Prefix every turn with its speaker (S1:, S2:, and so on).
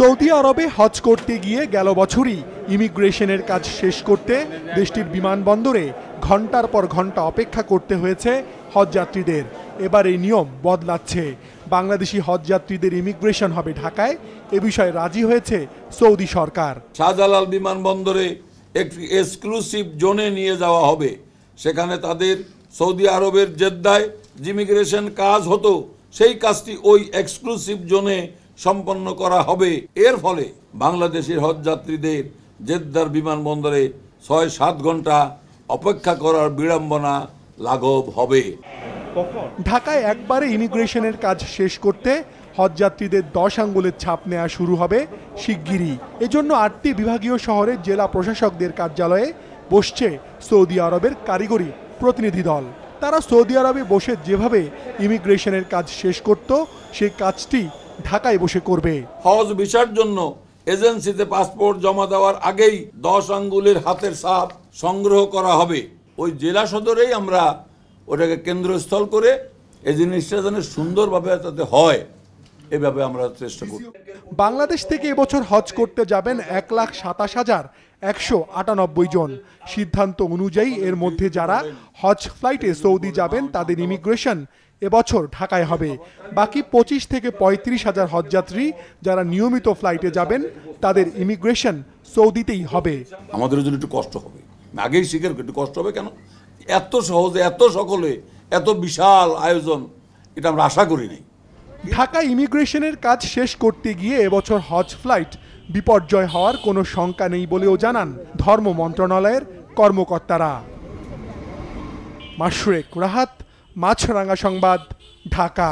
S1: Saudi আরবে হজ করতে গিয়ে গেল বছরই ইমিগ্রেশনের কাজ শেষ করতে দেশটির বিমানবন্দরে ঘন্টার পর ঘন্টা অপেক্ষা করতে হয়েছে হজযাত্রীদের। এবার এই নিয়ম বদলাচ্ছে। বাংলাদেশি হজযাত্রীদের ইমিগ্রেশন হবে ঢাকায়, এ বিষয়ে রাজি হয়েছে সৌদি সরকার।
S2: শাহজালাল বিমানবন্দরে একটি এক্সক্লুসিভ জোনে নিয়ে যাওয়া হবে। সেখানে তাদের সৌদি আরবের জেদ্দায় যে ইমিগ্রেশন কাজ হতো সেই কাজটি ওই এক্সক্লুসিভ জোনে সম্পন্ন করা হবে। এর ফলে বাংলাদেশের হজযাত্রীদের জেদ্দার বিমানবন্দরে ৬-৭ ঘন্টা অপেক্ষা করার বিড়ম্বনা লাঘব হবে।
S1: ঢাকায় একবারে ইমিগ্রেশনের কাজ শেষ করতে হজযাত্রীদের ১০ আঙ্গুলের ছাপ নেওয়া শুরু হবে শিগগিরই। এজন্য ৮টি বিভাগীয় শহরের জেলা প্রশাসকদের কার্যালয়ে বসছে সৌদি আরবের কারিগরি প্রতিনিধি দল। তারা সৌদি আরবে বসে যেভাবে ইমিগ্রেশনের কাজ শেষ করত সেই কাজটি ঢাকায় বসে করবে।
S2: হজ ভিসার জন্য এজেন্সিতে পাসপোর্ট জমা দেওয়ার আগেই ১০ আঙ্গুলের হাতের ছাপ সংগ্রহ করা হবে। ওই জেলা সদরেই আমরা ওটাকে কেন্দ্রস্থল করে এই জিনিসটা যেন সুন্দরভাবে যাতে হয় এভাবে আমরা চেষ্টা করি।
S1: বাংলাদেশ থেকে এবছর হজ করতে যাবেন ১,২৭,১৯৮ জন। সিদ্ধান্ত অনুযায়ী এর মধ্যে যারা হজ ফ্লাইটে সৌদি যাবেন তাদের ইমিগ্রেশন এবছর ঢাকায় হবে। বাকি ২৫ থেকে ৩৫ হাজার হজযাত্রী যারা নিয়মিত ফ্লাইটে যাবেন তাদের ইমিগ্রেশন সৌদিতেই হবে।
S2: আমাদের জন্য একটু কষ্ট হবে, আগেই স্বীকার একটু কষ্ট হবে। কেন এত সহজে এত সকলে এত বিশাল আয়োজন এটা আমরা আশা করি নাই।
S1: ঢাকা ইমিগ্রেশনের কাজ শেষ করতে গিয়ে এবছর হজ ফ্লাইট বিপর্যয় হওয়ার কোনো শঙ্কা নেই বলেও জানান ধর্ম মন্ত্রণালয়ের কর্মকর্তারা। মাশরুক রাহাত, মাছরাঙা সংবাদ, ঢাকা।